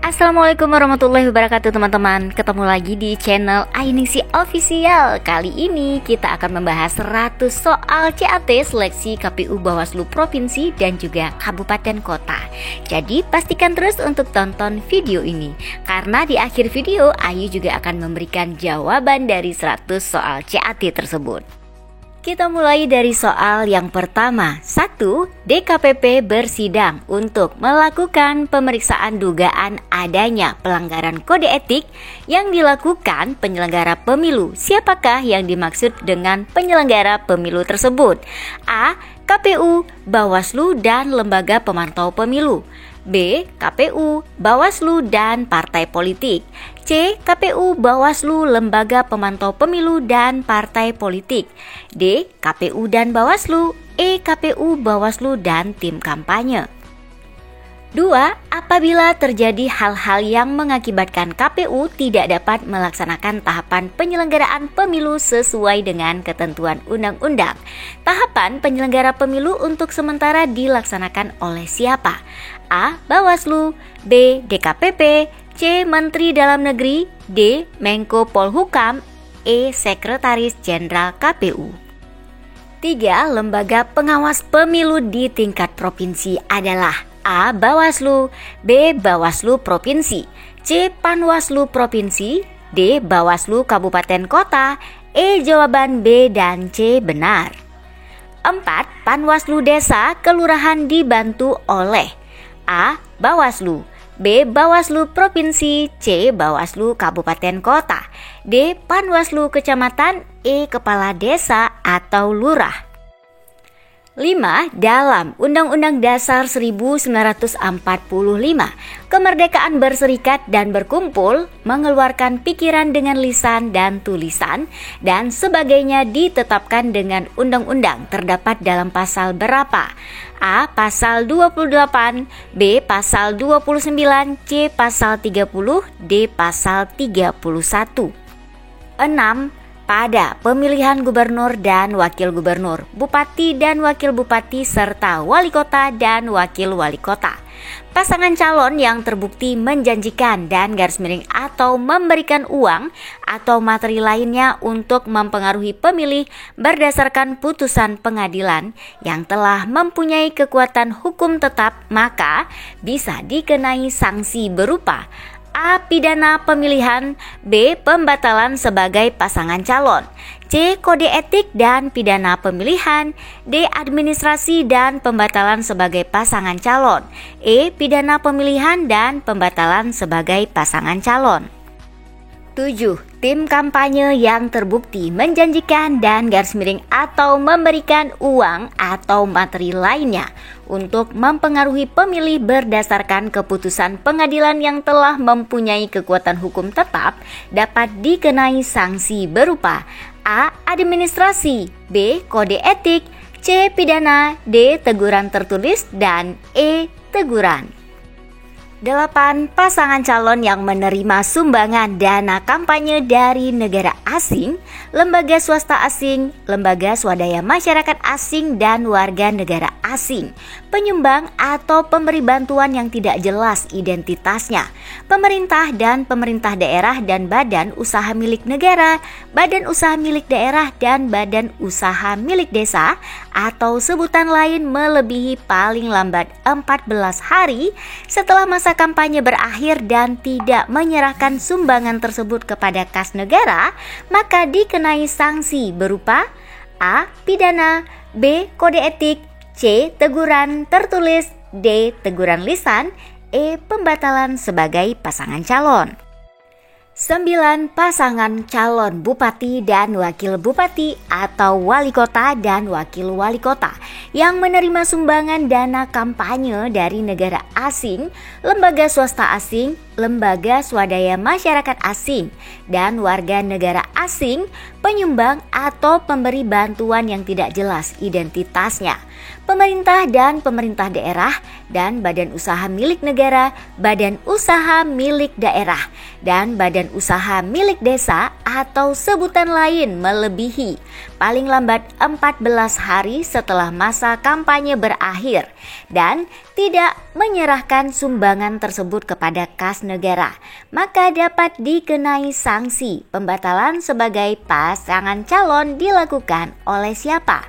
Assalamualaikum warahmatullahi wabarakatuh teman-teman. Ketemu lagi di channel Ainingsi Official. Kali ini kita akan membahas 100 soal CAT seleksi KPU Bawaslu Provinsi dan juga Kabupaten Kota. Jadi pastikan terus untuk tonton video ini, karena di akhir video Ayu juga akan memberikan jawaban dari 100 soal CAT tersebut. Kita mulai dari soal yang pertama. 1. DKPP bersidang untuk melakukan pemeriksaan dugaan adanya pelanggaran kode etik yang dilakukan penyelenggara pemilu. Siapakah yang dimaksud dengan penyelenggara pemilu tersebut? A. KPU, Bawaslu, dan Lembaga Pemantau Pemilu. B. KPU, Bawaslu, dan partai politik. C. KPU, Bawaslu, Lembaga Pemantau Pemilu, dan partai politik. D. KPU dan Bawaslu. E. KPU, Bawaslu, dan tim kampanye. 2. Apabila terjadi hal-hal yang mengakibatkan KPU tidak dapat melaksanakan tahapan penyelenggaraan pemilu sesuai dengan ketentuan undang-undang. Tahapan penyelenggara pemilu untuk sementara dilaksanakan oleh siapa? A. Bawaslu. B. DKPP. C. Menteri Dalam Negeri. D. Menko Polhukam. E. Sekretaris Jenderal KPU. 3. Lembaga pengawas pemilu di tingkat provinsi adalah A. Bawaslu. B. Bawaslu Provinsi. C. Panwaslu Provinsi. D. Bawaslu Kabupaten Kota. E. Jawaban B dan C benar. 4. Panwaslu Desa Kelurahan dibantu oleh A. Bawaslu. B. Bawaslu Provinsi. C. Bawaslu Kabupaten Kota. D. Panwaslu Kecamatan. E. Kepala Desa atau Lurah. 5. Dalam Undang-Undang Dasar 1945, kemerdekaan berserikat dan berkumpul, mengeluarkan pikiran dengan lisan dan tulisan, dan sebagainya ditetapkan dengan undang-undang terdapat dalam pasal berapa? A. Pasal 28, B. Pasal 29, C. Pasal 30, D. Pasal 31. 6. Pada pemilihan gubernur dan wakil gubernur, bupati dan wakil bupati, serta wali kota dan wakil wali kota, pasangan calon yang terbukti menjanjikan dan garis miring atau memberikan uang atau materi lainnya untuk mempengaruhi pemilih berdasarkan putusan pengadilan yang telah mempunyai kekuatan hukum tetap, maka bisa dikenai sanksi berupa A. Pidana pemilihan. B. Pembatalan sebagai pasangan calon. C. Kode etik dan pidana pemilihan. D. Administrasi dan pembatalan sebagai pasangan calon. E. Pidana pemilihan dan pembatalan sebagai pasangan calon. 7. Tim kampanye yang terbukti menjanjikan dan garis miring atau memberikan uang atau materi lainnya untuk mempengaruhi pemilih berdasarkan keputusan pengadilan yang telah mempunyai kekuatan hukum tetap dapat dikenai sanksi berupa A. Administrasi. B. Kode etik. C. Pidana. D. Teguran tertulis. Dan E. Teguran. 8. Pasangan calon yang menerima sumbangan dana kampanye dari negara asing, lembaga swasta asing, lembaga swadaya masyarakat asing, dan warga negara asing, penyumbang atau pemberi bantuan yang tidak jelas identitasnya, pemerintah dan pemerintah daerah dan badan usaha milik negara, badan usaha milik daerah, dan badan usaha milik desa, atau sebutan lain melebihi paling lambat 14 hari setelah masa kampanye berakhir dan tidak menyerahkan sumbangan tersebut kepada kas negara, maka dikenai sanksi berupa A. Pidana. B. Kode etik. C. Teguran tertulis. D. Teguran lisan. E. Pembatalan sebagai pasangan calon. 9. Pasangan calon bupati dan wakil bupati atau wali kota dan wakil wali kota yang menerima sumbangan dana kampanye dari negara asing, lembaga swasta asing, lembaga swadaya masyarakat asing, dan warga negara asing, penyumbang atau pemberi bantuan yang tidak jelas identitasnya, pemerintah dan pemerintah daerah, dan badan usaha milik negara, badan usaha milik daerah, dan badan usaha milik desa atau sebutan lain melebihi paling lambat 14 hari setelah masa kampanye berakhir dan tidak menyerahkan sumbangan tersebut kepada kas negara, maka dapat dikenai sanksi pembatalan sebagai pasangan calon dilakukan oleh siapa?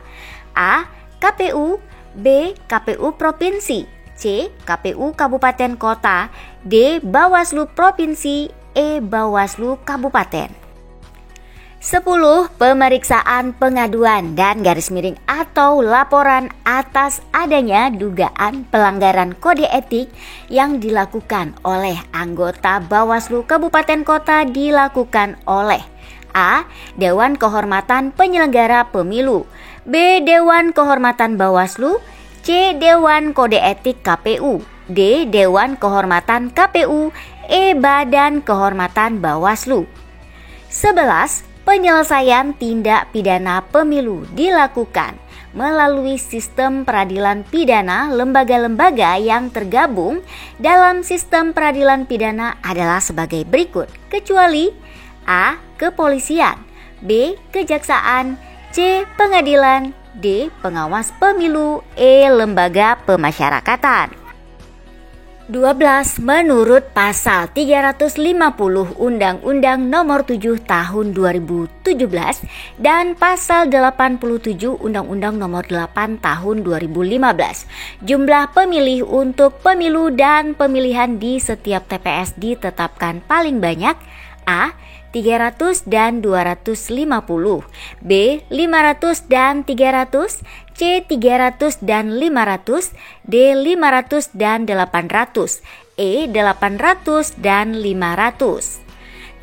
A. KPU, B. KPU Provinsi, C. KPU Kabupaten Kota, D. Bawaslu Provinsi, E. Bawaslu Kabupaten. 10. Pemeriksaan pengaduan dan atau laporan atas adanya dugaan pelanggaran kode etik yang dilakukan oleh anggota Bawaslu Kabupaten Kota dilakukan oleh A. Dewan Kehormatan Penyelenggara Pemilu, B. Dewan Kehormatan Bawaslu, C. Dewan Kode Etik KPU, D. Dewan Kehormatan KPU, E. Badan Kehormatan Bawaslu. 11. Penyelesaian tindak pidana pemilu dilakukan melalui sistem peradilan pidana. Lembaga-lembaga yang tergabung dalam sistem peradilan pidana adalah sebagai berikut, kecuali A. Kepolisian, B. Kejaksaan, C. Pengadilan, D. Pengawas pemilu, E. Lembaga pemasyarakatan. 12. Menurut pasal 350 Undang-Undang Nomor 7 Tahun 2017 dan pasal 87 Undang-Undang Nomor 8 Tahun 2015, jumlah pemilih untuk pemilu dan pemilihan di setiap TPS ditetapkan paling banyak A. 300 dan 250, B. 500 dan 300, C. 300 dan 500, D. 500 dan 800, E. 800 dan 500.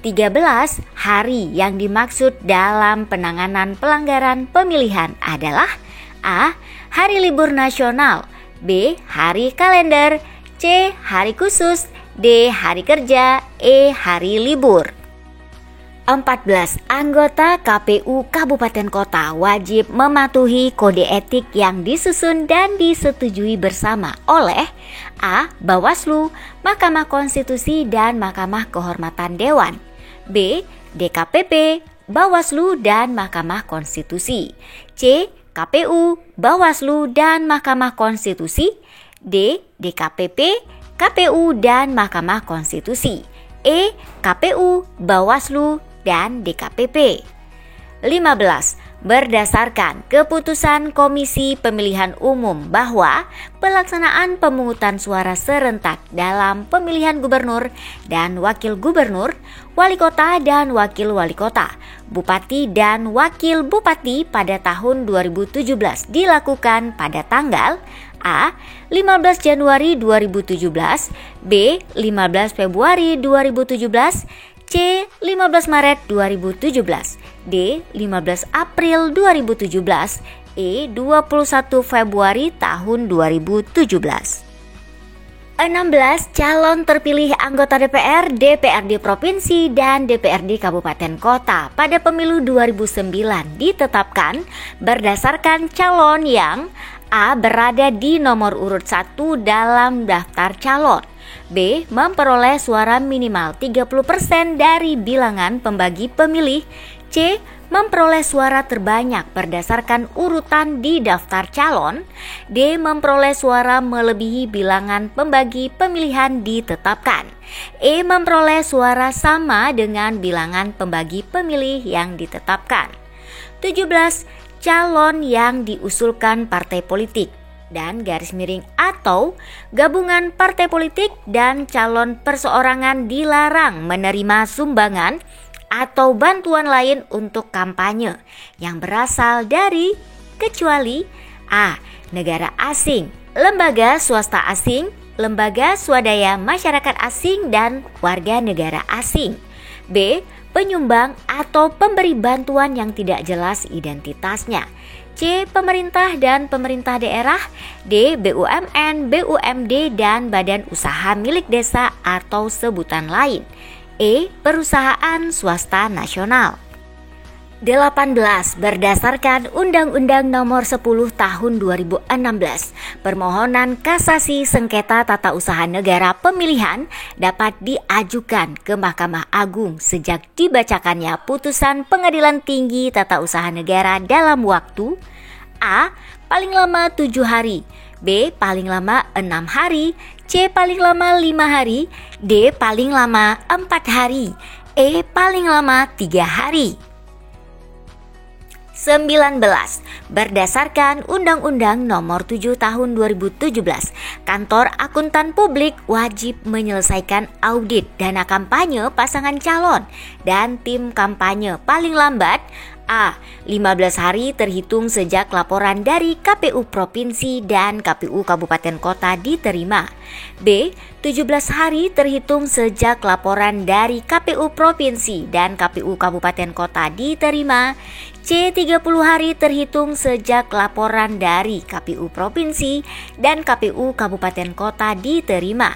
13. Hari yang dimaksud dalam penanganan pelanggaran pemilihan adalah A. Hari libur nasional, B. Hari kalender, C. Hari khusus, D. Hari kerja, E. Hari libur. 14. Anggota KPU Kabupaten Kota wajib mematuhi kode etik yang disusun dan disetujui bersama oleh A. Bawaslu, Mahkamah Konstitusi dan Mahkamah Kehormatan Dewan, B. DKPP, Bawaslu dan Mahkamah Konstitusi, C. KPU, Bawaslu dan Mahkamah Konstitusi, D. DKPP, KPU dan Mahkamah Konstitusi, E. KPU, Bawaslu dan DKPP. 15. Berdasarkan keputusan Komisi Pemilihan Umum bahwa pelaksanaan pemungutan suara serentak dalam pemilihan gubernur dan wakil gubernur, wali kota dan wakil wali kota, bupati dan wakil bupati pada tahun 2017 dilakukan pada tanggal A. 15 Januari 2017, B. 15 Februari 2017, C. 15 Maret 2017, D. 15 April 2017, E. 21 Februari tahun 2017. 16. Calon terpilih anggota DPR, DPRD Provinsi, dan DPRD Kabupaten Kota pada pemilu 2009 ditetapkan berdasarkan calon yang A. Berada di nomor urut 1 dalam daftar calon, B. Memperoleh suara minimal 30% dari bilangan pembagi pemilih, C. Memperoleh suara terbanyak berdasarkan urutan di daftar calon, D. Memperoleh suara melebihi bilangan pembagi pemilihan ditetapkan, E. Memperoleh suara sama dengan bilangan pembagi pemilih yang ditetapkan. 17. Calon yang diusulkan partai politik dan atau gabungan partai politik dan calon perseorangan dilarang menerima sumbangan atau bantuan lain untuk kampanye yang berasal dari, kecuali A. Negara asing, lembaga swasta asing, lembaga swadaya masyarakat asing dan warga negara asing, B. Penyumbang atau pemberi bantuan yang tidak jelas identitasnya, C. Pemerintah dan pemerintah daerah, D. BUMN, BUMD dan badan usaha milik desa atau sebutan lain, E. Perusahaan swasta nasional. 18. Berdasarkan Undang-Undang Nomor 10 Tahun 2016, permohonan kasasi sengketa tata usaha negara pemilihan dapat diajukan ke Mahkamah Agung sejak dibacakannya putusan Pengadilan Tinggi Tata Usaha Negara dalam waktu A. Paling lama 7 hari, B. Paling lama 6 hari, C. Paling lama 5 hari, D. Paling lama 4 hari, E. Paling lama 3 hari. 19. Berdasarkan Undang-Undang Nomor 7 Tahun 2017, Kantor Akuntan Publik wajib menyelesaikan audit dana kampanye pasangan calon dan tim kampanye paling lambat A. 15 hari terhitung sejak laporan dari KPU Provinsi dan KPU Kabupaten Kota diterima. B. 17 hari terhitung sejak laporan dari KPU Provinsi dan KPU Kabupaten Kota diterima. C. 30 hari terhitung sejak laporan dari KPU Provinsi dan KPU Kabupaten Kota diterima.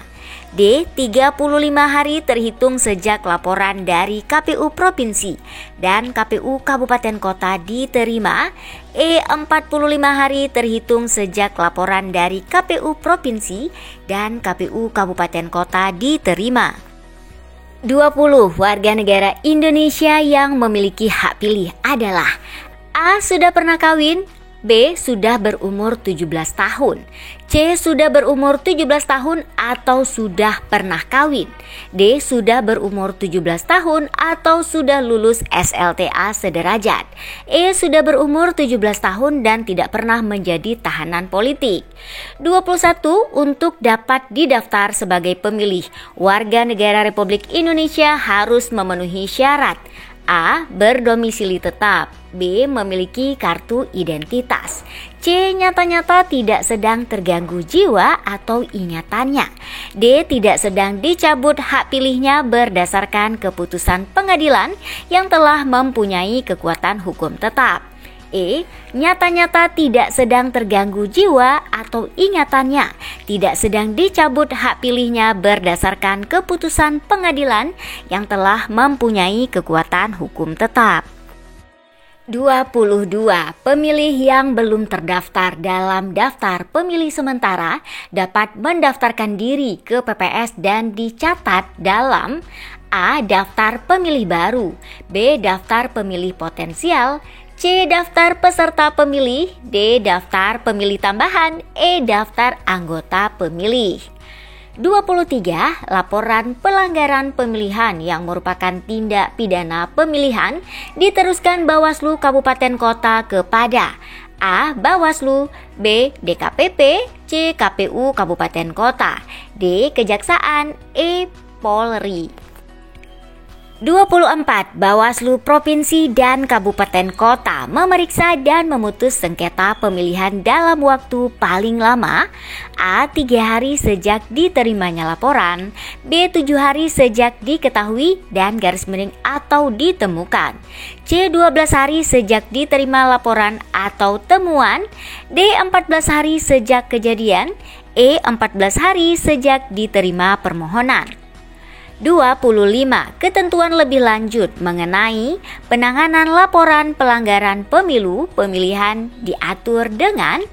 D. 35 hari terhitung sejak laporan dari KPU Provinsi dan KPU Kabupaten Kota diterima. E. 45 hari terhitung sejak laporan dari KPU Provinsi dan KPU Kabupaten Kota diterima. 20. Warga negara Indonesia yang memiliki hak pilih adalah A. Sudah pernah kawin, B. Sudah berumur 17 tahun, C. Sudah berumur 17 tahun atau sudah pernah kawin, D. Sudah berumur 17 tahun atau sudah lulus SLTA sederajat, E. Sudah berumur 17 tahun dan tidak pernah menjadi tahanan politik. 21. Untuk dapat didaftar sebagai pemilih, warga negara Republik Indonesia harus memenuhi syarat A. Berdomisili tetap, B. Memiliki kartu identitas, C. Nyata-nyata tidak sedang terganggu jiwa atau ingatannya, D. Tidak sedang dicabut hak pilihnya berdasarkan keputusan pengadilan yang telah mempunyai kekuatan hukum tetap, E. Nyata-nyata tidak sedang terganggu jiwa atau ingatannya, tidak sedang dicabut hak pilihnya berdasarkan keputusan pengadilan yang telah mempunyai kekuatan hukum tetap. 22. Pemilih yang belum terdaftar dalam daftar pemilih sementara dapat mendaftarkan diri ke PPS dan dicatat dalam A. Daftar pemilih baru, B. Daftar pemilih potensial, C. Daftar peserta pemilih, D. Daftar pemilih tambahan, E. Daftar anggota pemilih. 23. Laporan pelanggaran pemilihan yang merupakan tindak pidana pemilihan diteruskan Bawaslu Kabupaten Kota kepada A. Bawaslu, B. DKPP, C. KPU Kabupaten Kota, D. Kejaksaan, E. Polri. 24. Bawaslu Provinsi dan Kabupaten Kota memeriksa dan memutus sengketa pemilihan dalam waktu paling lama A. 3 hari sejak diterimanya laporan, B. 7 hari sejak diketahui dan garis miring atau ditemukan, C. 12 hari sejak diterima laporan atau temuan, D. 14 hari sejak kejadian, E. 14 hari sejak diterima permohonan. 25. Ketentuan lebih lanjut mengenai penanganan laporan pelanggaran pemilu pemilihan diatur dengan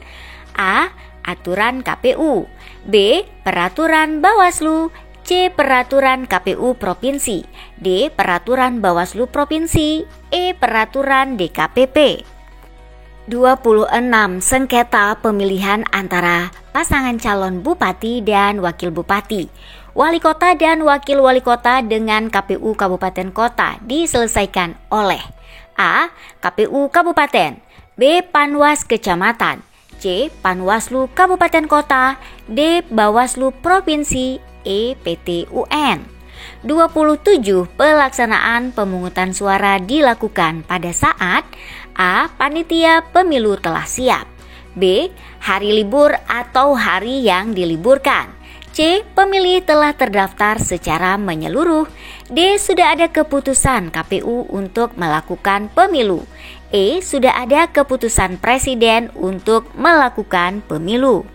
A. Aturan KPU, B. Peraturan Bawaslu, C. Peraturan KPU Provinsi, D. Peraturan Bawaslu Provinsi, E. Peraturan DKPP. 26. Sengketa pemilihan antara pasangan calon bupati dan wakil bupati, wali kota dan wakil wali kota dengan KPU Kabupaten Kota diselesaikan oleh A. KPU Kabupaten, B. Panwas Kecamatan, C. Panwaslu Kabupaten Kota, D. Bawaslu Provinsi, E. PT UN. 27. Pelaksanaan pemungutan suara dilakukan pada saat A. Panitia pemilu telah siap, B. Hari libur atau hari yang diliburkan, C. Pemilih telah terdaftar secara menyeluruh, D. Sudah ada keputusan KPU untuk melakukan pemilu, E. Sudah ada keputusan Presiden untuk melakukan pemilu.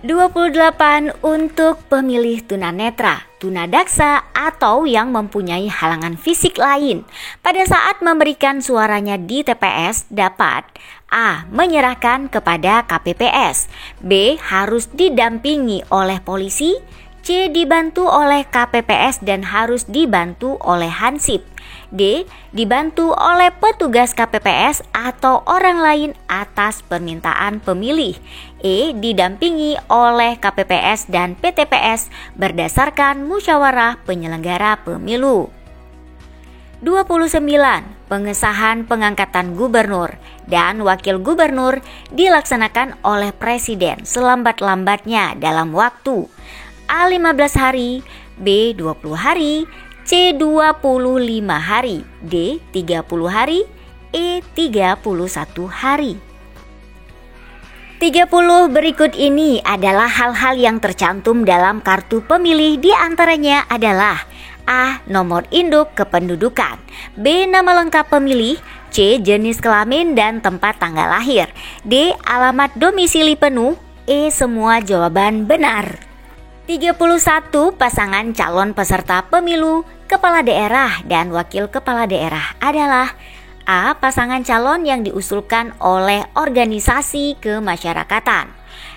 28 untuk pemilih tunanetra, tunadaksa atau yang mempunyai halangan fisik lain pada saat memberikan suaranya di TPS dapat A. Menyerahkan kepada KPPS, B. Harus didampingi oleh polisi, C. Dibantu oleh KPPS dan harus dibantu oleh Hansip, D. Dibantu oleh petugas KPPS atau orang lain atas permintaan pemilih, E. Didampingi oleh KPPS dan PTPS berdasarkan musyawarah penyelenggara pemilu. 29. Pengesahan pengangkatan gubernur dan wakil gubernur dilaksanakan oleh Presiden selambat-lambatnya dalam waktu A. 15 hari, B. 20 hari, C. 25 hari, D. 30 hari, E. 31 hari. 30 berikut ini adalah hal-hal yang tercantum dalam kartu pemilih, di antaranya adalah A. Nomor induk kependudukan, B. Nama lengkap pemilih, C. Jenis kelamin dan tempat tanggal lahir, D. Alamat domisili penuh, E. Semua jawaban benar. 31 pasangan calon peserta pemilu kepala daerah dan wakil kepala daerah adalah A. Pasangan calon yang diusulkan oleh organisasi kemasyarakatan,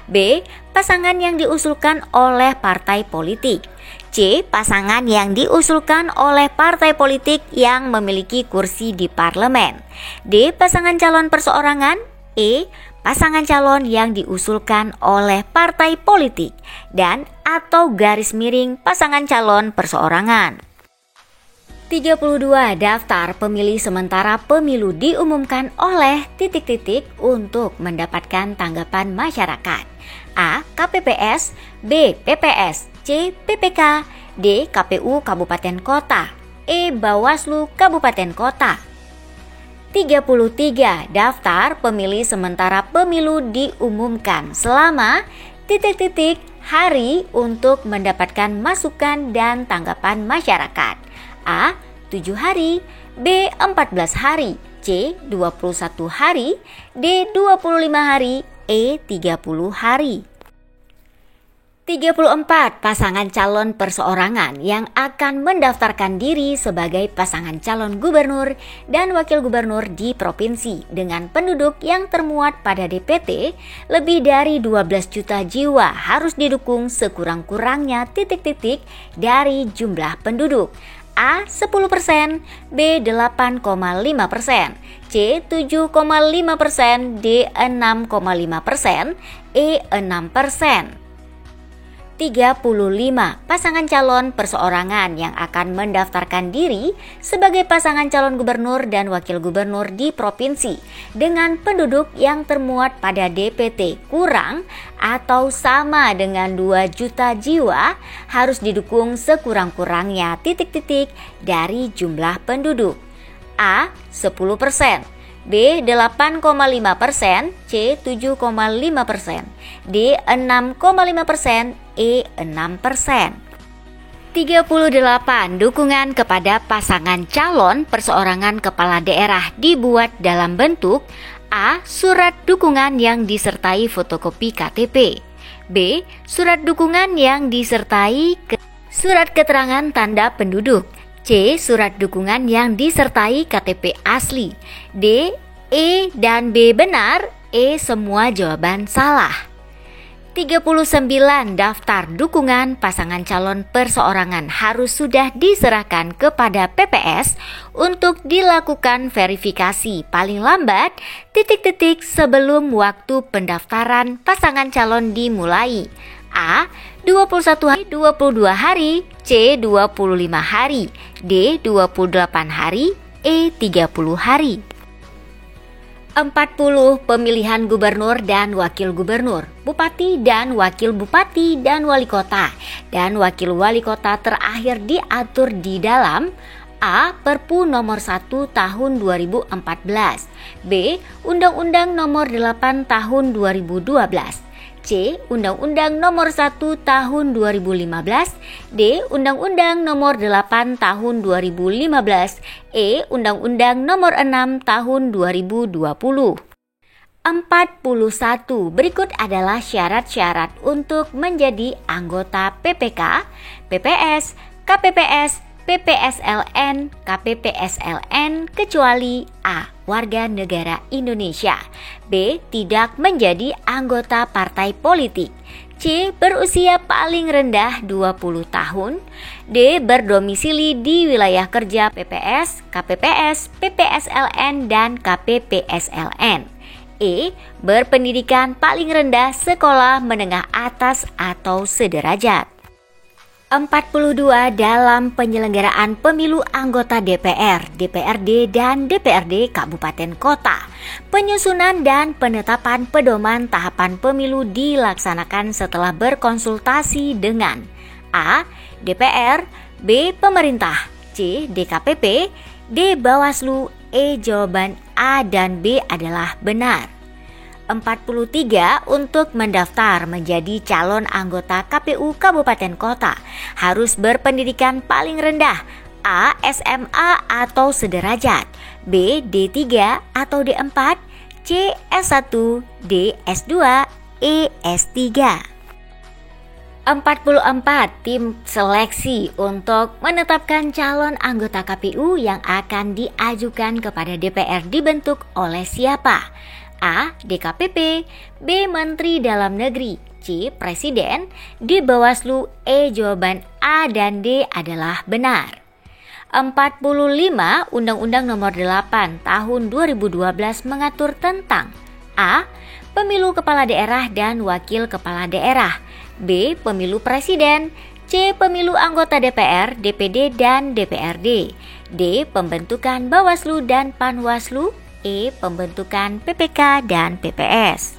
B. Pasangan yang diusulkan oleh partai politik, C. Pasangan yang diusulkan oleh partai politik yang memiliki kursi di parlemen, D. Pasangan calon perseorangan, E. Pasangan calon yang diusulkan oleh partai politik dan atau garis miring pasangan calon perseorangan. 32 daftar pemilih sementara pemilu diumumkan oleh ... untuk mendapatkan tanggapan masyarakat. A. KPPS, B. PPS, C. PPK, D. KPU Kabupaten Kota, E. Bawaslu Kabupaten Kota. 33 daftar pemilih sementara pemilu diumumkan selama ... hari untuk mendapatkan masukan dan tanggapan masyarakat. A. 7 hari, B. 14 hari, C. 21 hari, D. 25 hari, E. 30 hari. 34 pasangan calon perseorangan yang akan mendaftarkan diri sebagai pasangan calon gubernur dan wakil gubernur di provinsi dengan penduduk yang termuat pada DPT lebih dari 12 juta jiwa harus didukung sekurang-kurangnya ... dari jumlah penduduk. A. 10%, B. 8,5%, C. 7,5%, D. 6,5%, E. 6%. 35 pasangan calon perseorangan yang akan mendaftarkan diri sebagai pasangan calon gubernur dan wakil gubernur di provinsi dengan penduduk yang termuat pada DPT kurang atau sama dengan 2 juta jiwa harus didukung sekurang-kurangnya ... dari jumlah penduduk. A. 10%, B. 8,5%, C. 7,5%, D. 6,5%, E. 6%. 38 dukungan kepada pasangan calon perseorangan kepala daerah dibuat dalam bentuk A. Surat dukungan yang disertai fotokopi KTP, B. Surat dukungan yang disertai surat keterangan tanda penduduk, C. Surat dukungan yang disertai KTP asli, D. E dan B benar, E semua jawaban salah. 39 daftar dukungan pasangan calon perseorangan harus sudah diserahkan kepada PPS untuk dilakukan verifikasi paling lambat ... sebelum waktu pendaftaran pasangan calon dimulai. A. 21 hari, 22 hari, C. 25 hari, D. 28 hari, E. 30 hari. 40 pemilihan gubernur dan wakil gubernur, bupati dan wakil bupati dan wali kota dan wakil wali kota terakhir diatur di dalam A. Perpu nomor 1 tahun 2014, B. Undang-Undang nomor 8 tahun 2012, C. Undang-Undang nomor 1 tahun 2015, D. Undang-Undang nomor 8 tahun 2015, E. Undang-Undang nomor 6 tahun 2020. 41. Berikut adalah syarat-syarat untuk menjadi anggota PPK, PPS, KPPS, PPSLN, KPPSLN kecuali A. Warga negara Indonesia, B. Tidak menjadi anggota partai politik, C. Berusia paling rendah 20 tahun, D. Berdomisili di wilayah kerja PPS, KPPS, PPSLN, dan KPPSLN, E. Berpendidikan paling rendah sekolah menengah atas atau sederajat. 42. Dalam penyelenggaraan pemilu anggota DPR, DPRD, dan DPRD Kabupaten Kota, penyusunan dan penetapan pedoman tahapan pemilu dilaksanakan setelah berkonsultasi dengan A. DPR, B. Pemerintah, C. DKPP, D. Bawaslu, E. Jawaban A dan B adalah benar. 43. Untuk mendaftar menjadi calon anggota KPU Kabupaten Kota harus berpendidikan paling rendah A. SMA atau sederajat, B. D3 atau D4, C. S1, D. S2, E. S3. 44. Tim seleksi untuk menetapkan calon anggota KPU yang akan diajukan kepada DPR dibentuk oleh siapa? A. DKPP, B. Menteri Dalam Negeri, C. Presiden, D. Bawaslu, E. Jawaban A dan D adalah benar. 45. Undang-Undang Nomor 8 Tahun 2012 mengatur tentang A. Pemilu Kepala Daerah dan Wakil Kepala Daerah, B. Pemilu Presiden, C. Pemilu Anggota DPR, DPD, dan DPRD, D. Pembentukan Bawaslu dan Panwaslu, E. Pembentukan PPK dan PPS.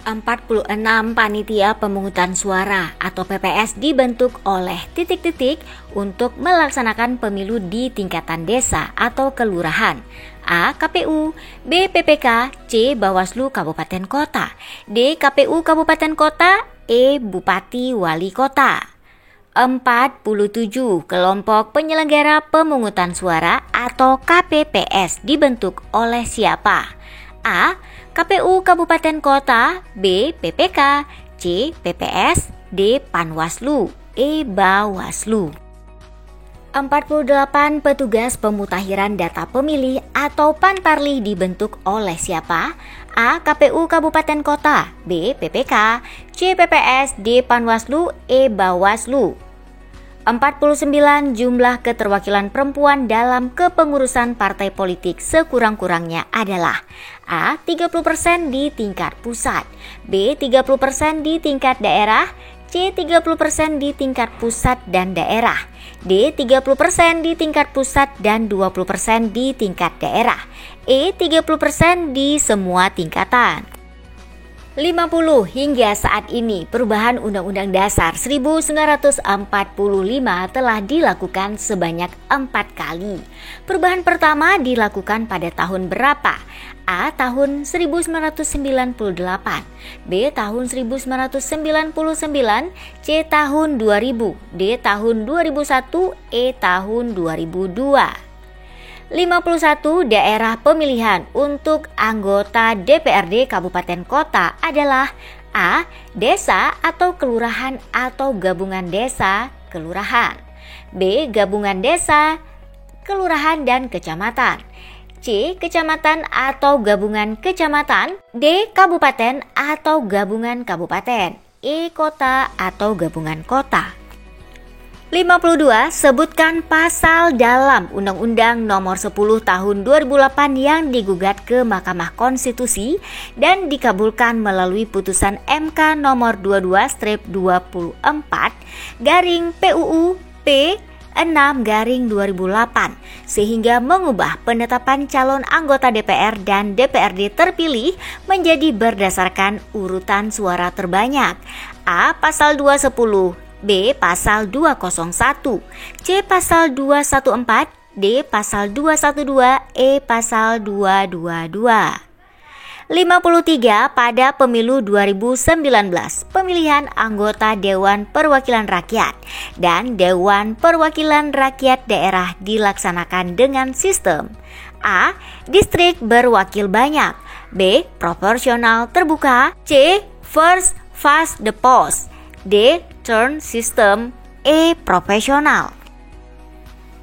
46. Panitia pemungutan suara atau PPS dibentuk oleh titik-titik untuk melaksanakan pemilu di tingkatan desa atau kelurahan. A. KPU, B. PPK, C. Bawaslu Kabupaten Kota, D. KPU Kabupaten Kota, E. Bupati Wali Kota. 47. Kelompok penyelenggara pemungutan suara atau KPPS dibentuk oleh siapa? A. KPU Kabupaten Kota, B. PPK, C. PPS, D. Panwaslu, E. Bawaslu. 48. Petugas pemutakhiran data pemilih atau Pantarlih dibentuk oleh siapa? A. KPU Kabupaten Kota, B. PPK, C. PPS, D. Panwaslu, E. Bawaslu. 49. Jumlah keterwakilan perempuan dalam kepengurusan partai politik sekurang-kurangnya adalah A. 30% di tingkat pusat, B. 30% di tingkat daerah, C. 30% di tingkat pusat dan daerah, D. 30% di tingkat pusat dan 20% di tingkat daerah, E. 30% di semua tingkatan. 50. Hingga saat ini, perubahan Undang-Undang Dasar 1945 telah dilakukan sebanyak 4 kali. Perubahan pertama dilakukan pada tahun berapa? A. Tahun 1998, B. Tahun 1999, C. Tahun 2000, D. Tahun 2001, E. Tahun 2002. 51. Daerah pemilihan untuk anggota DPRD Kabupaten Kota adalah A. Desa atau kelurahan atau gabungan desa, kelurahan, B. Gabungan desa, kelurahan dan kecamatan, C. Kecamatan atau gabungan kecamatan, D. Kabupaten atau gabungan kabupaten, E. Kota atau gabungan kota. 52. Sebutkan pasal dalam Undang-Undang Nomor 10 Tahun 2008 yang digugat ke Mahkamah Konstitusi dan dikabulkan melalui putusan MK Nomor 22/24/PUU P 6/2008 sehingga mengubah penetapan calon anggota DPR dan DPRD terpilih menjadi berdasarkan urutan suara terbanyak. A. Pasal 210, B. Pasal 201, C. Pasal 214, D. Pasal 212, E. Pasal 222. 53. Pada pemilu 2019, pemilihan anggota Dewan Perwakilan Rakyat dan Dewan Perwakilan Rakyat Daerah dilaksanakan dengan sistem A. Distrik berwakil banyak, B. Proporsional terbuka. C. First past the post. D. Turn system. E. Profesional.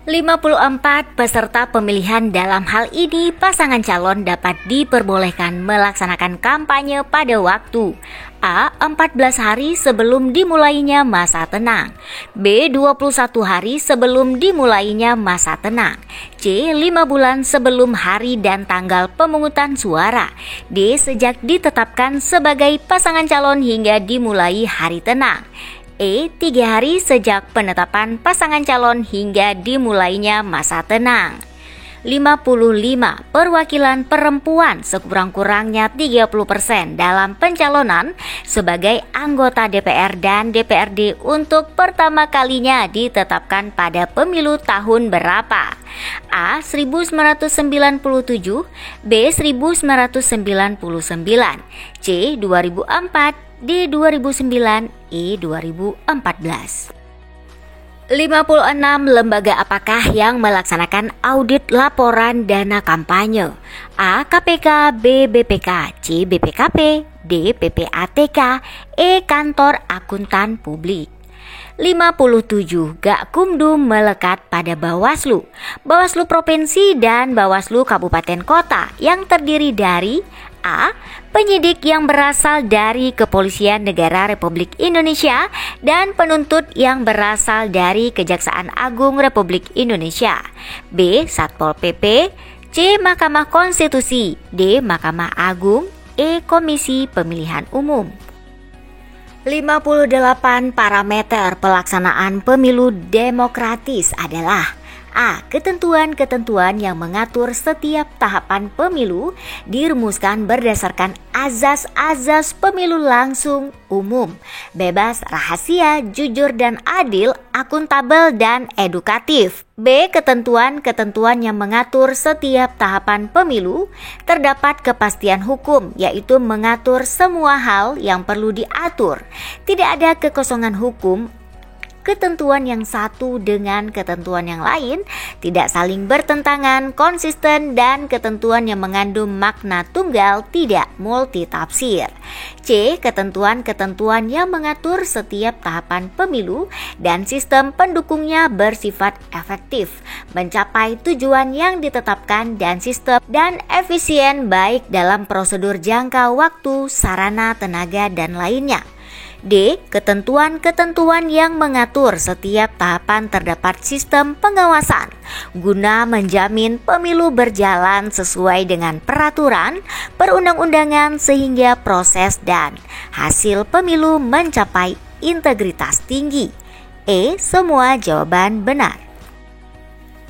54 peserta pemilihan dalam hal ini pasangan calon dapat diperbolehkan melaksanakan kampanye pada waktu A. 14 hari sebelum dimulainya masa tenang. B. 21 hari sebelum dimulainya masa tenang. C. 5 bulan sebelum hari dan tanggal pemungutan suara. D. Sejak ditetapkan sebagai pasangan calon hingga dimulai hari tenang. E. 3 hari sejak penetapan pasangan calon hingga dimulainya masa tenang. 55. Perwakilan perempuan sekurang-kurangnya 30% dalam pencalonan sebagai anggota DPR dan DPRD untuk pertama kalinya ditetapkan pada pemilu tahun berapa? A. 1997, B. 1999, C. 2004, D. 2009, E. 2014. 56. Lembaga apakah yang melaksanakan audit laporan dana kampanye? A. KPK, B. BPK, C. BPKP, D. PPATK, E. Kantor Akuntan Publik. 57. Gakumdu melekat pada Bawaslu, Bawaslu Provinsi dan Bawaslu Kabupaten Kota yang terdiri dari A. Penyidik yang berasal dari Kepolisian Negara Republik Indonesia dan penuntut yang berasal dari Kejaksaan Agung Republik Indonesia. B. Satpol PP, C. Mahkamah Konstitusi, D. Mahkamah Agung, E. Komisi Pemilihan Umum. 58. Parameter pelaksanaan pemilu demokratis adalah A. Ketentuan-ketentuan yang mengatur setiap tahapan pemilu dirumuskan berdasarkan azas-azas pemilu langsung, umum, bebas, rahasia, jujur dan adil, akuntabel dan edukatif. B. Ketentuan-ketentuan yang mengatur setiap tahapan pemilu terdapat kepastian hukum, yaitu mengatur semua hal yang perlu diatur. Tidak ada kekosongan hukum. Ketentuan yang satu dengan ketentuan yang lain tidak saling bertentangan, konsisten, dan ketentuan yang mengandung makna tunggal, tidak multitafsir. C. Ketentuan-ketentuan yang mengatur setiap tahapan pemilu dan sistem pendukungnya bersifat efektif, mencapai tujuan yang ditetapkan dan sistem dan efisien baik dalam prosedur jangka waktu, sarana, tenaga, dan lainnya. D. Ketentuan-ketentuan yang mengatur setiap tahapan terdapat sistem pengawasan guna menjamin pemilu berjalan sesuai dengan peraturan perundang-undangan sehingga proses dan hasil pemilu mencapai integritas tinggi. E. Semua jawaban benar.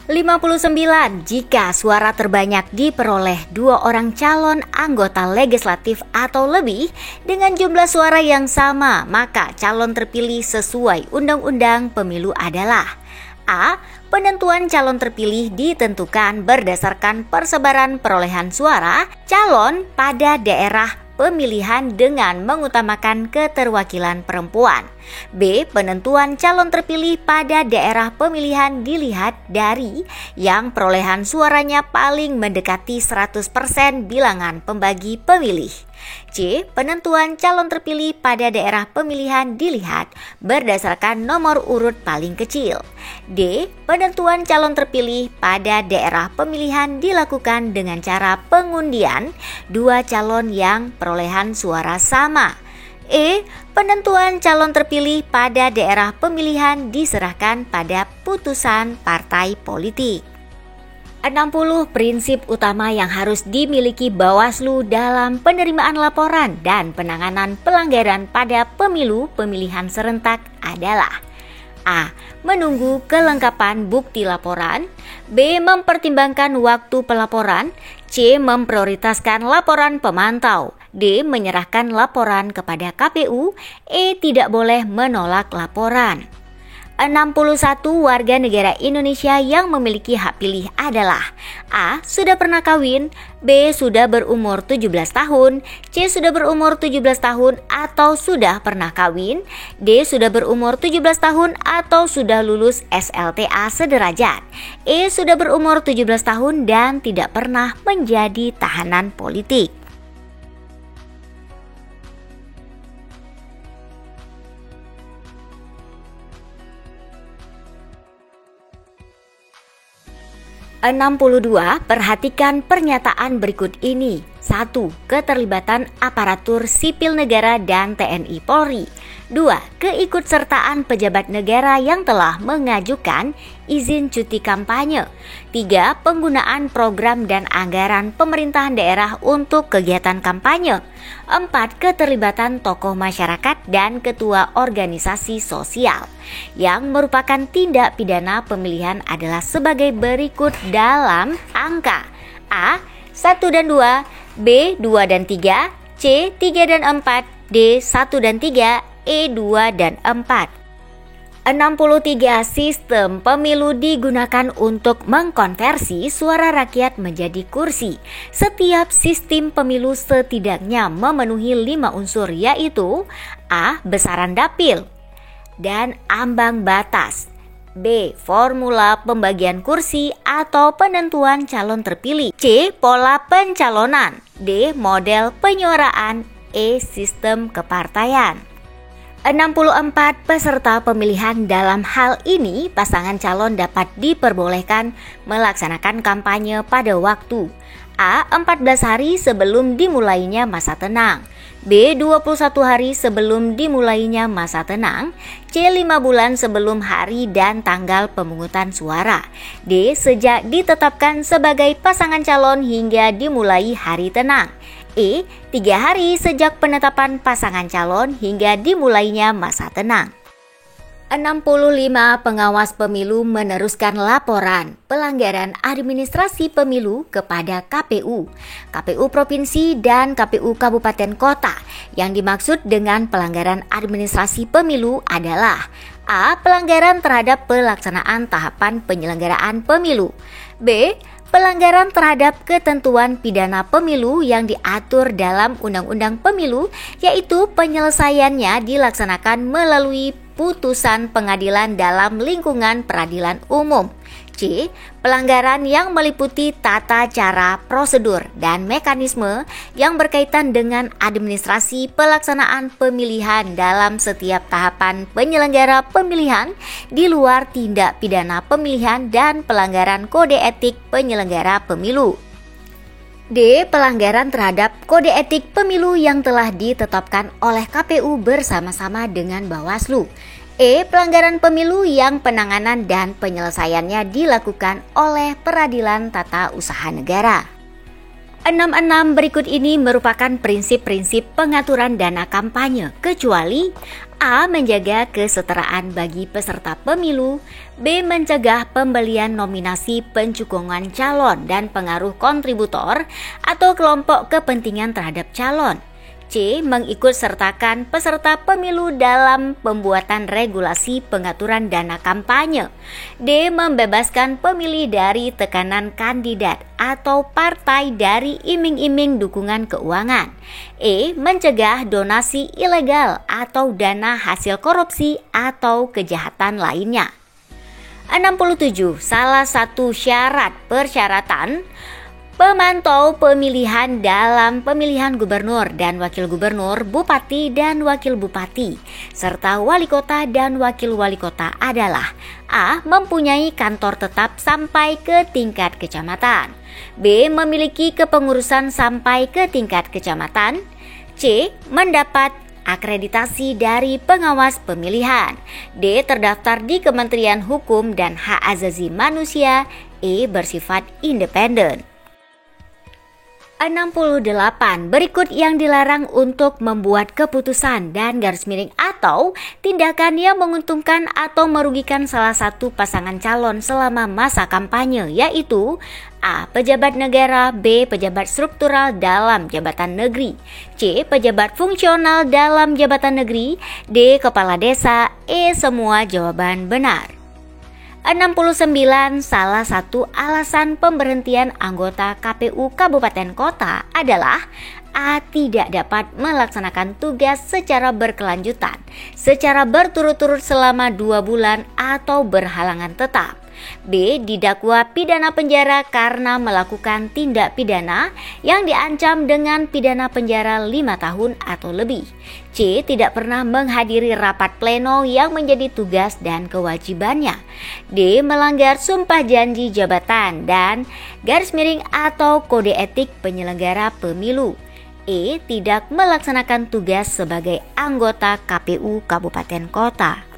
59. Jika suara terbanyak diperoleh 2 orang calon anggota legislatif atau lebih dengan jumlah suara yang sama, maka calon terpilih sesuai Undang-Undang Pemilu adalah A. Penentuan calon terpilih ditentukan berdasarkan persebaran perolehan suara calon pada daerah pemilihan dengan mengutamakan keterwakilan perempuan. B. Penentuan calon terpilih pada daerah pemilihan dilihat dari yang perolehan suaranya paling mendekati 100% bilangan pembagi pemilih. C. Penentuan calon terpilih pada daerah pemilihan dilihat berdasarkan nomor urut paling kecil. D. Penentuan calon terpilih pada daerah pemilihan dilakukan dengan cara pengundian 2 calon yang perolehan suara sama. E. Penentuan calon terpilih pada daerah pemilihan diserahkan pada putusan partai politik. 60. Prinsip utama yang harus dimiliki Bawaslu dalam penerimaan laporan dan penanganan pelanggaran pada pemilu pemilihan serentak adalah A. Menunggu kelengkapan bukti laporan, B. Mempertimbangkan waktu pelaporan, C. Memprioritaskan laporan pemantau, D. Menyerahkan laporan kepada KPU, E. Tidak boleh menolak laporan. 61. Warga negara Indonesia yang memiliki hak pilih adalah A. Sudah pernah kawin, B. Sudah berumur 17 tahun, C. Sudah berumur 17 tahun atau sudah pernah kawin, D. Sudah berumur 17 tahun atau sudah lulus SLTA sederajat, E. Sudah berumur 17 tahun dan tidak pernah menjadi tahanan politik. 62. Perhatikan pernyataan berikut ini. 1. Keterlibatan aparatur sipil negara dan TNI Polri. 2. Keikutsertaan pejabat negara yang telah mengajukan izin cuti kampanye. 3. Penggunaan program dan anggaran pemerintahan daerah untuk kegiatan kampanye. 4. Keterlibatan tokoh masyarakat dan ketua organisasi sosial. Yang merupakan tindak pidana pemilihan adalah sebagai berikut dalam angka A. 1 dan 2, B. 2 dan 3, C. 3 dan 4, D. 1 dan 3, E. 2 dan 4. 63. Sistem pemilu digunakan untuk mengkonversi suara rakyat menjadi kursi. Setiap sistem pemilu setidaknya memenuhi 5 unsur, yaitu A. Besaran dapil dan ambang batas, B. Formula pembagian kursi atau penentuan calon terpilih, C. Pola pencalonan, D. Model penyuaraan, E. Sistem kepartaian. 64. Peserta pemilihan dalam hal ini pasangan calon dapat diperbolehkan melaksanakan kampanye pada waktu A. 14 hari sebelum dimulainya masa tenang, B. 21 hari sebelum dimulainya masa tenang, C. 5 bulan sebelum hari dan tanggal pemungutan suara, D. Sejak ditetapkan sebagai pasangan calon hingga dimulai hari tenang, E. 3 hari sejak penetapan pasangan calon hingga dimulainya masa tenang. 65. Pengawas pemilu meneruskan laporan pelanggaran administrasi pemilu kepada KPU, KPU Provinsi dan KPU Kabupaten Kota. Yang dimaksud dengan pelanggaran administrasi pemilu adalah A. Pelanggaran terhadap pelaksanaan tahapan penyelenggaraan pemilu, B. Pelanggaran terhadap ketentuan pidana pemilu yang diatur dalam Undang-Undang Pemilu, yaitu penyelesaiannya dilaksanakan melalui putusan pengadilan dalam lingkungan peradilan umum, C. Pelanggaran yang meliputi tata cara, prosedur, dan mekanisme yang berkaitan dengan administrasi pelaksanaan pemilihan dalam setiap tahapan penyelenggara pemilihan di luar tindak pidana pemilihan dan pelanggaran kode etik penyelenggara pemilu. D. Pelanggaran terhadap kode etik pemilu yang telah ditetapkan oleh KPU bersama-sama dengan Bawaslu. E. Pelanggaran pemilu yang penanganan dan penyelesaiannya dilakukan oleh Peradilan Tata Usaha Negara. 66. Berikut ini merupakan prinsip-prinsip pengaturan dana kampanye, kecuali A. Menjaga kesetaraan bagi peserta pemilu, B. Mencegah pembelian nominasi, pencukungan calon, dan pengaruh kontributor atau kelompok kepentingan terhadap calon, C. Mengikutsertakan peserta pemilu dalam pembuatan regulasi pengaturan dana kampanye, D. Membebaskan pemilih dari tekanan kandidat atau partai dari iming-iming dukungan keuangan, E. Mencegah donasi ilegal atau dana hasil korupsi atau kejahatan lainnya. 67. Salah satu persyaratan pemantau pemilihan dalam pemilihan gubernur dan wakil gubernur, bupati dan wakil bupati, serta wali kota dan wakil wali kota adalah A. Mempunyai kantor tetap sampai ke tingkat kecamatan, B. Memiliki kepengurusan sampai ke tingkat kecamatan, C. Mendapat akreditasi dari pengawas pemilihan, D. Terdaftar di Kementerian Hukum dan Hak Asasi Manusia, E. Bersifat independen. 68. Berikut yang dilarang untuk membuat keputusan dan garis miring atau tindakan yang menguntungkan atau merugikan salah satu pasangan calon selama masa kampanye, yaitu A. Pejabat negara, B. Pejabat struktural dalam jabatan negeri, C. Pejabat fungsional dalam jabatan negeri, D. Kepala desa, E. Semua jawaban benar. 69. Salah satu alasan pemberhentian anggota KPU Kabupaten Kota adalah A. Tidak dapat melaksanakan tugas secara berkelanjutan, secara berturut-turut selama 2 bulan atau berhalangan tetap. B. Didakwa pidana penjara karena melakukan tindak pidana yang diancam dengan pidana penjara 5 tahun atau lebih. C. Tidak pernah menghadiri rapat pleno yang menjadi tugas dan kewajibannya. D. Melanggar sumpah janji jabatan dan atau kode etik penyelenggara pemilu. E. Tidak melaksanakan tugas sebagai anggota KPU Kabupaten Kota.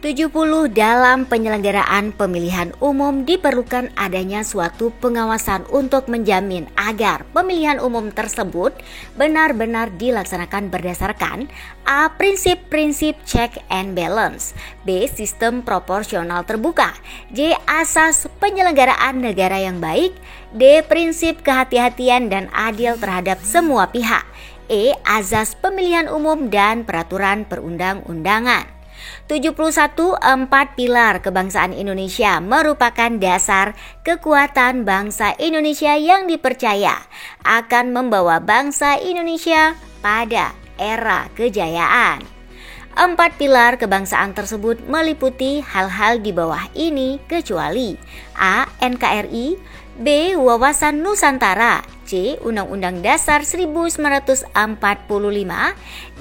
70. Dalam penyelenggaraan pemilihan umum diperlukan adanya suatu pengawasan untuk menjamin agar pemilihan umum tersebut benar-benar dilaksanakan berdasarkan A. Prinsip-prinsip check and balance, B. Sistem proporsional terbuka, J. Asas penyelenggaraan negara yang baik, D. Prinsip kehati-hatian dan adil terhadap semua pihak, E. Azas pemilihan umum dan peraturan perundang-undangan. 71. 4 pilar kebangsaan Indonesia merupakan dasar kekuatan bangsa Indonesia yang dipercaya akan membawa bangsa Indonesia pada era kejayaan. 4 pilar kebangsaan tersebut meliputi hal-hal di bawah ini kecuali A. NKRI, B. Wawasan Nusantara, C. Undang-Undang Dasar 1945,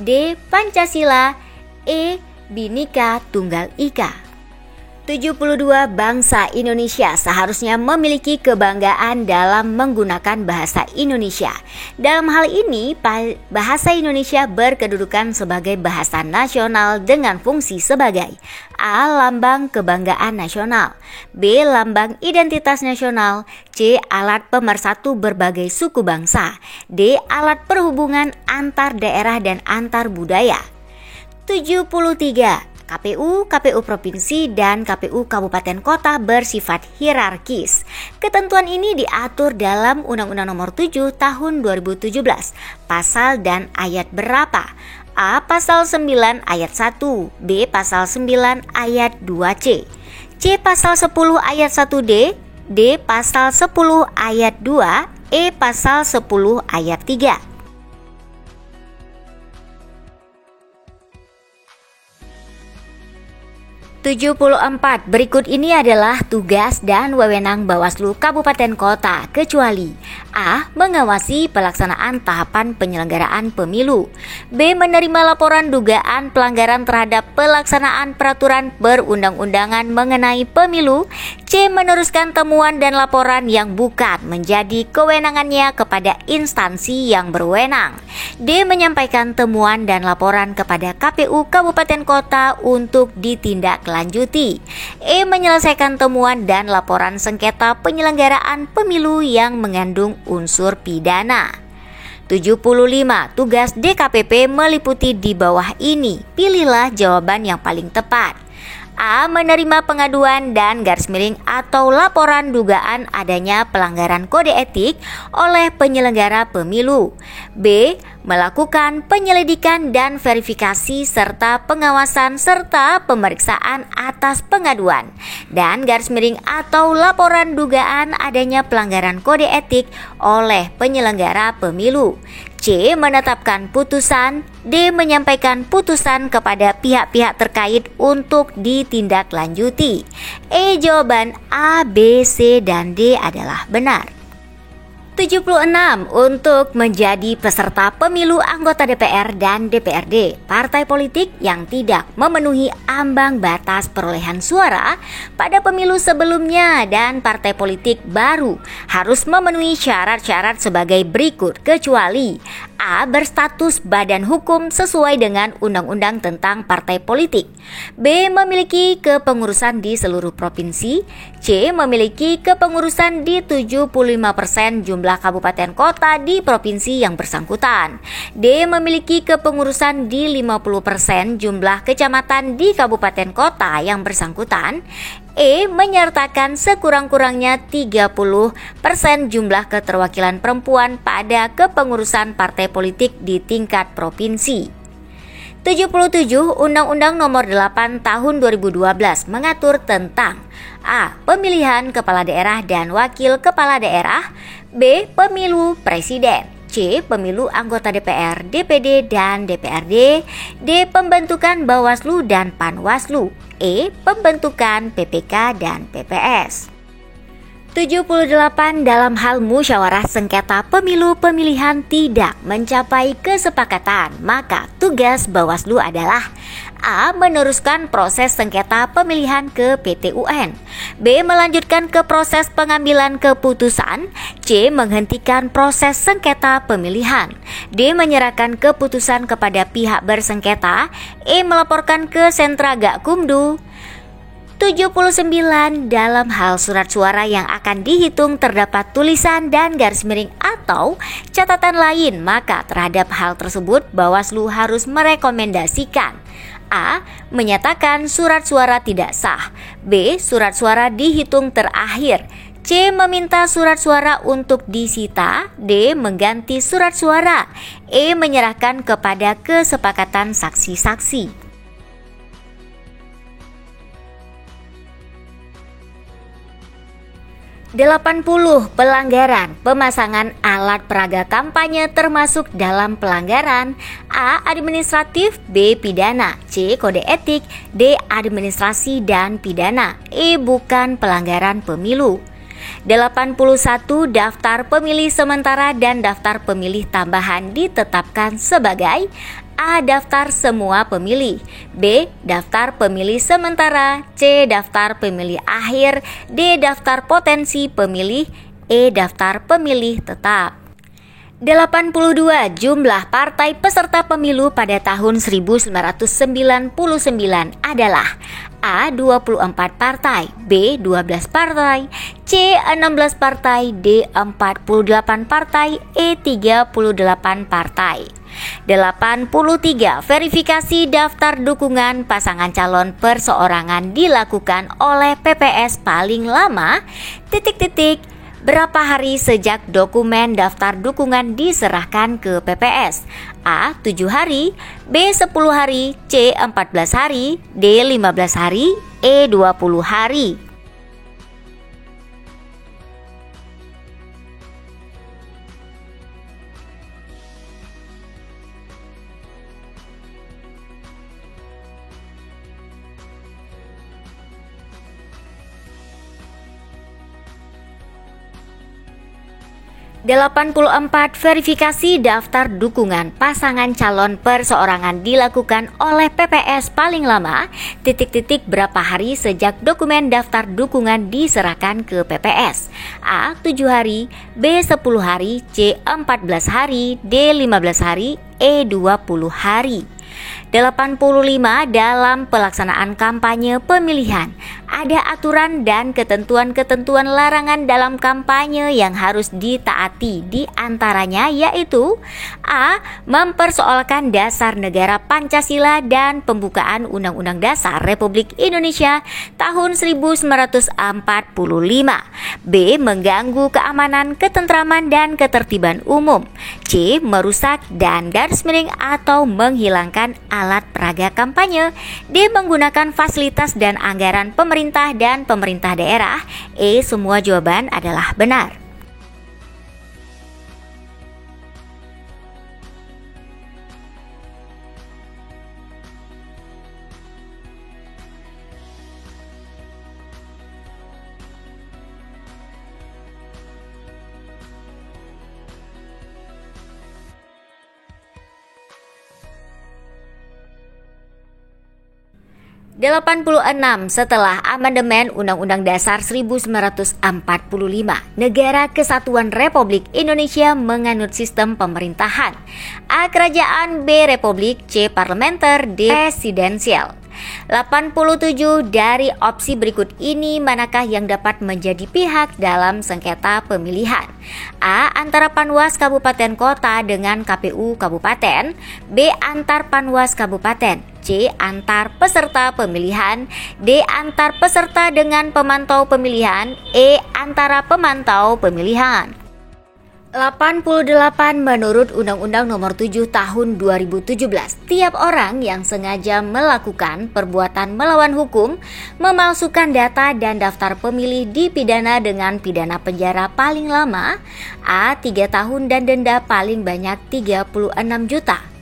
D. Pancasila, E. Bhinneka Tunggal Ika. 72. Bangsa Indonesia seharusnya memiliki kebanggaan dalam menggunakan bahasa Indonesia. Dalam hal ini, bahasa Indonesia berkedudukan sebagai bahasa nasional dengan fungsi sebagai A. Lambang kebanggaan nasional, B. Lambang identitas nasional, C. Alat pemersatu berbagai suku bangsa, D. Alat perhubungan antar daerah dan antar budaya. 73. KPU Provinsi dan KPU Kabupaten Kota bersifat hierarkis. Ketentuan ini diatur dalam Undang-Undang Nomor 7 Tahun 2017. Pasal dan ayat berapa? A. Pasal 9 ayat 1, B. Pasal 9 ayat 2C, C. Pasal 10 ayat 1D, D. Pasal 10 ayat 2, E. Pasal 10 ayat 3. 74. Berikut ini adalah tugas dan wewenang Bawaslu Kabupaten Kota kecuali A. Mengawasi pelaksanaan tahapan penyelenggaraan pemilu, B. Menerima laporan dugaan pelanggaran terhadap pelaksanaan peraturan perundang-undangan mengenai pemilu, C. Meneruskan temuan dan laporan yang bukan menjadi kewenangannya kepada instansi yang berwenang, D. Menyampaikan temuan dan laporan kepada KPU Kabupaten Kota untuk ditindaklanjuti, E. Menyelesaikan temuan dan laporan sengketa penyelenggaraan pemilu yang mengandung unsur pidana. 75. Tugas DKPP meliputi di bawah ini. Pilihlah jawaban yang paling tepat. A. Menerima pengaduan dan atau laporan dugaan adanya pelanggaran kode etik oleh penyelenggara pemilu. B. Melakukan penyelidikan dan verifikasi serta pengawasan serta pemeriksaan atas pengaduan dan atau laporan dugaan adanya pelanggaran kode etik oleh penyelenggara pemilu. C. Menetapkan putusan, D. Menyampaikan putusan kepada pihak-pihak terkait untuk ditindaklanjuti. E. Jawaban A, B, C, dan D adalah benar. 76. Untuk menjadi peserta pemilu anggota DPR dan DPRD, partai politik yang tidak memenuhi ambang batas perolehan suara pada pemilu sebelumnya dan partai politik baru harus memenuhi syarat-syarat sebagai berikut kecuali A. Berstatus badan hukum sesuai dengan Undang-Undang tentang Partai Politik, B. Memiliki kepengurusan di seluruh provinsi, C. Memiliki kepengurusan di 75% jumlah kabupaten kota di provinsi yang bersangkutan, D. Memiliki kepengurusan di 50% jumlah kecamatan di kabupaten kota yang bersangkutan, E. Menyertakan sekurang-kurangnya 30% jumlah keterwakilan perempuan pada kepengurusan partai politik di tingkat provinsi. 77. Undang-Undang Nomor 8 Tahun 2012 mengatur tentang A. Pemilihan kepala daerah dan wakil kepala daerah, B. Pemilu presiden, C. Pemilu anggota DPR, DPD, dan DPRD. D. Pembentukan Bawaslu dan Panwaslu. E. Pembentukan PPK dan PPS. 78. Dalam hal musyawarah sengketa pemilu pemilihan tidak mencapai kesepakatan, maka tugas Bawaslu adalah A. Meneruskan proses sengketa pemilihan ke PT UN. B. Melanjutkan ke proses pengambilan keputusan. C. Menghentikan proses sengketa pemilihan. D. Menyerahkan keputusan kepada pihak bersengketa. E. Melaporkan ke Sentra Gakumdu. 79. Dalam hal surat suara yang akan dihitung terdapat tulisan dan garis miring atau catatan lain, maka terhadap hal tersebut Bawaslu harus merekomendasikan A. Menyatakan surat suara tidak sah. B. Surat suara dihitung terakhir. C. Meminta surat suara untuk disita. D. Mengganti surat suara. E. Menyerahkan kepada kesepakatan saksi-saksi. 80. Pelanggaran pemasangan alat peraga kampanye termasuk dalam pelanggaran A. Administratif, B. Pidana, C. Kode etik, D. Administrasi dan pidana, E. Bukan pelanggaran pemilu. 81. Daftar pemilih sementara dan daftar pemilih tambahan ditetapkan sebagai A. Daftar semua pemilih, B. Daftar pemilih sementara, C. Daftar pemilih akhir, D. Daftar potensi pemilih, E. Daftar pemilih tetap. 82. Jumlah partai peserta pemilu pada tahun 1999 adalah A. 24 partai, B. 12 partai, C. 16 partai, D. 48 partai, E. 38 partai. 83. Verifikasi daftar dukungan pasangan calon perseorangan dilakukan oleh PPS paling lama berapa hari sejak dokumen daftar dukungan diserahkan ke PPS? A. 7 hari, B. 10 hari, C. 14 hari, D. 15 hari, E. 20 hari. 84. Verifikasi daftar dukungan pasangan calon perseorangan dilakukan oleh PPS paling lama berapa hari sejak dokumen daftar dukungan diserahkan ke PPS? A. 7 hari, B. 10 hari, C. 14 hari, D. 15 hari, E. 20 hari. 85. Dalam pelaksanaan kampanye pemilihan, ada aturan dan ketentuan-ketentuan larangan dalam kampanye yang harus ditaati, di antaranya yaitu A. Mempersoalkan dasar negara Pancasila dan pembukaan Undang-Undang Dasar Republik Indonesia tahun 1945. B. Mengganggu keamanan, ketentraman, dan ketertiban umum. C. Merusak dan garis miring atau menghilangkan alat peraga kampanye. D. Menggunakan fasilitas dan anggaran pemerintah dan pemerintah daerah. E. Semua jawaban adalah benar. 86. Setelah amandemen Undang-Undang Dasar 1945, Negara Kesatuan Republik Indonesia menganut sistem pemerintahan A. Kerajaan, B. Republik, C. Parlementer, D. Presidensial. 87. Dari opsi berikut ini manakah yang dapat menjadi pihak dalam sengketa pemilihan? A. Antara Panwas Kabupaten Kota dengan KPU Kabupaten, B. Antar Panwas Kabupaten, C. Antar peserta pemilihan, D. Antar peserta dengan pemantau pemilihan, E. Antara pemantau pemilihan. 88 menurut Undang-Undang Nomor 7 Tahun 2017, tiap orang yang sengaja melakukan perbuatan melawan hukum, memalsukan data dan daftar pemilih dipidana dengan pidana penjara paling lama A. 3 tahun dan denda paling banyak 36 juta,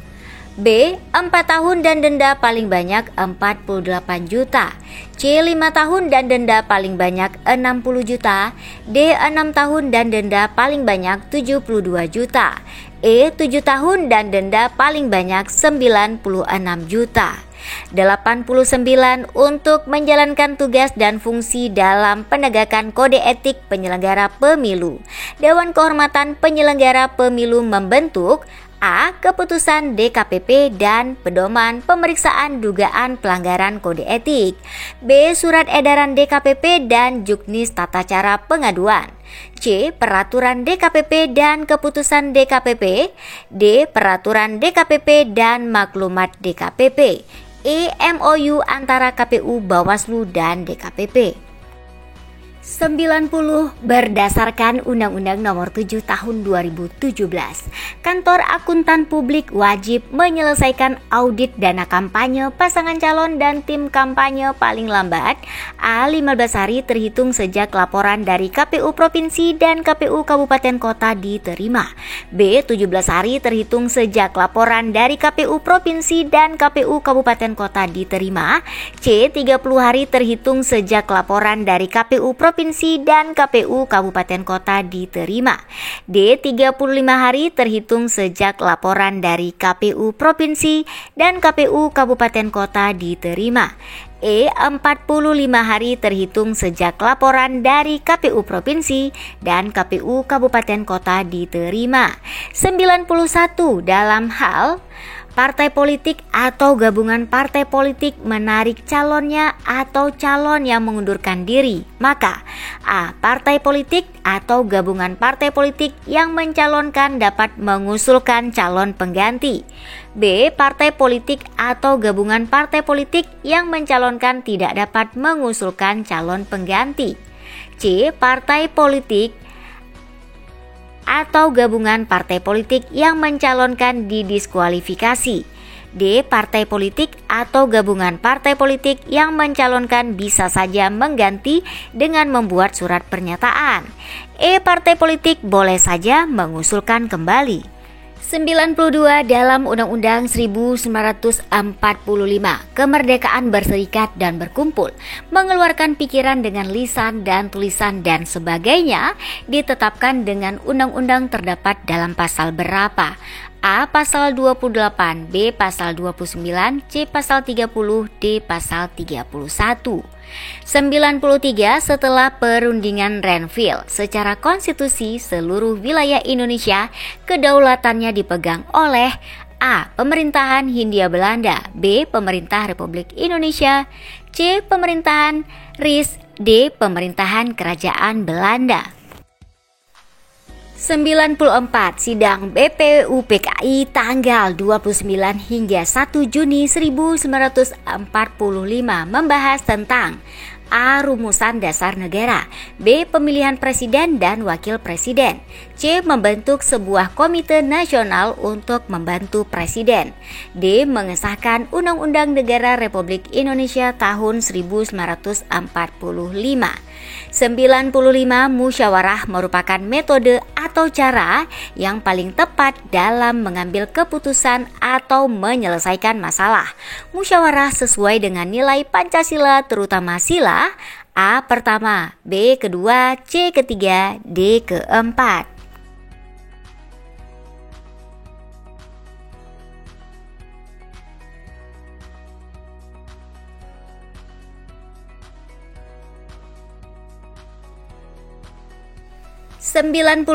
B. 4 tahun dan denda paling banyak 48 juta, C. 5 tahun dan denda paling banyak 60 juta, D. 6 tahun dan denda paling banyak 72 juta, E. 7 tahun dan denda paling banyak 96 juta. 89 untuk menjalankan tugas dan fungsi dalam penegakan kode etik penyelenggara pemilu. Dewan Kehormatan Penyelenggara Pemilu membentuk A. Keputusan DKPP dan pedoman pemeriksaan dugaan pelanggaran kode etik, B. Surat edaran DKPP dan juknis tata cara pengaduan, C. Peraturan DKPP dan keputusan DKPP, D. Peraturan DKPP dan maklumat DKPP, E. MOU antara KPU, Bawaslu, dan DKPP. 90 berdasarkan Undang-Undang Nomor 7 Tahun 2017, kantor akuntan publik wajib menyelesaikan audit dana kampanye pasangan calon dan tim kampanye paling lambat A. 15 hari terhitung sejak laporan dari KPU Provinsi dan KPU Kabupaten Kota diterima, B. 17 hari terhitung sejak laporan dari KPU Provinsi dan KPU Kabupaten Kota diterima, C. 30 hari terhitung sejak laporan dari KPU Provinsi dan KPU Kabupaten Kota diterima, D. 35 hari terhitung sejak laporan dari KPU Provinsi dan KPU Kabupaten Kota diterima, E. 45 hari terhitung sejak laporan dari KPU Provinsi dan KPU Kabupaten Kota diterima. 91 dalam hal partai politik atau gabungan partai politik menarik calonnya atau calon yang mengundurkan diri, maka A. Partai politik atau gabungan partai politik yang mencalonkan dapat mengusulkan calon pengganti, B. Partai politik atau gabungan partai politik yang mencalonkan tidak dapat mengusulkan calon pengganti, C. Partai politik atau gabungan partai politik yang mencalonkan didiskualifikasi, D. Partai politik atau gabungan partai politik yang mencalonkan bisa saja mengganti dengan membuat surat pernyataan, E. Partai politik boleh saja mengusulkan kembali. 92 dalam Undang-Undang 1945, kemerdekaan berserikat dan berkumpul, mengeluarkan pikiran dengan lisan dan tulisan dan sebagainya ditetapkan dengan undang-undang terdapat dalam pasal berapa? A. Pasal 28, B. Pasal 29, C. Pasal 30, D. Pasal 31. 93 setelah perundingan Renville, secara konstitusi seluruh wilayah Indonesia kedaulatannya dipegang oleh A. Pemerintahan Hindia Belanda, B. Pemerintah Republik Indonesia, C. Pemerintahan RIS, D. Pemerintahan Kerajaan Belanda. 94 sidang BPUPKI tanggal 29 hingga 1 Juni 1945 membahas tentang A. Rumusan dasar negara, B. Pemilihan presiden dan wakil presiden, C. Membentuk sebuah komite nasional untuk membantu presiden, D. Mengesahkan Undang-Undang Negara Republik Indonesia tahun 1945. 95 musyawarah merupakan metode atau cara yang paling tepat dalam mengambil keputusan atau menyelesaikan masalah. Musyawarah sesuai dengan nilai Pancasila terutama sila A pertama, B kedua, C ketiga, D keempat. 96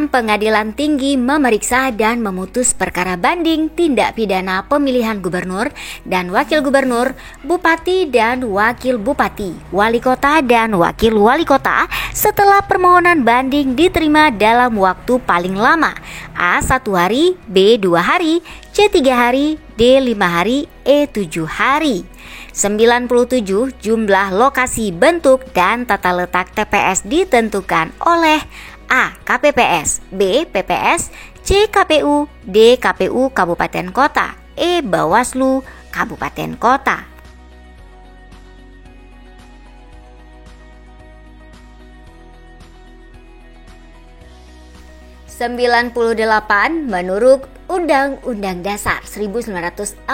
Pengadilan Tinggi memeriksa dan memutus perkara banding tindak pidana pemilihan gubernur dan wakil gubernur, bupati dan wakil bupati, wali kota dan wakil wali kota setelah permohonan banding diterima dalam waktu paling lama A. 1 hari, B. 2 hari, C. 3 hari, D. 5 hari, E. 7 hari. 97 jumlah lokasi, bentuk, dan tata letak TPS ditentukan oleh A. KPPS, B. PPS, C. KPU, D. KPU Kabupaten Kota, E. Bawaslu Kabupaten Kota. 98 menurut Undang-Undang Dasar 1945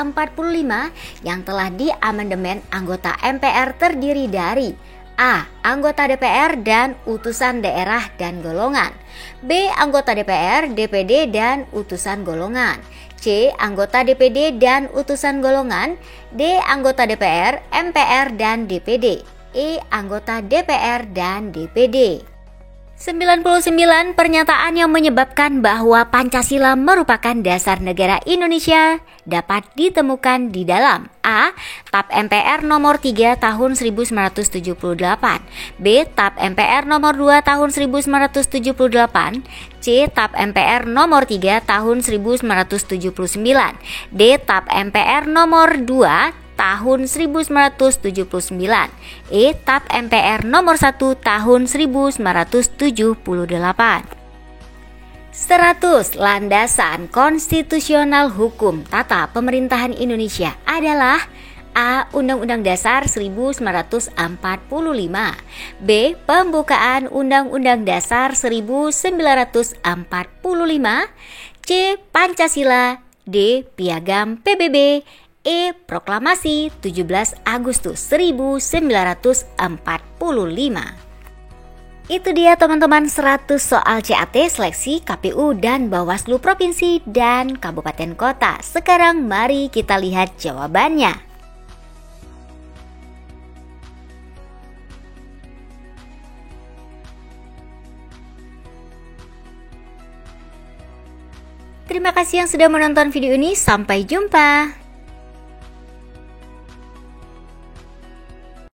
yang telah diamandemen anggota MPR terdiri dari A. Anggota DPR dan utusan daerah dan golongan, B. Anggota DPR, DPD dan utusan golongan, C. Anggota DPD dan utusan golongan, D. Anggota DPR, MPR dan DPD, E. Anggota DPR dan DPD. 99 pernyataan yang menyebabkan bahwa Pancasila merupakan dasar negara Indonesia dapat ditemukan di dalam A. TAP MPR nomor 3 tahun 1978, B. TAP MPR nomor 2 tahun 1978, C. TAP MPR nomor 3 tahun 1979, D. TAP MPR nomor 2 tahun 1979, E. TAP MPR nomor 1 tahun 1978. 100 landasan konstitusional hukum tata pemerintahan Indonesia adalah A. Undang-Undang Dasar 1945, B. Pembukaan Undang-Undang Dasar 1945, C. Pancasila, D. Piagam PBB, E. Proklamasi 17 Agustus 1945. Itu dia teman-teman 100 soal CAT seleksi KPU dan Bawaslu Provinsi dan Kabupaten Kota. Sekarang mari kita lihat jawabannya. Terima kasih yang sudah menonton video ini. Sampai jumpa.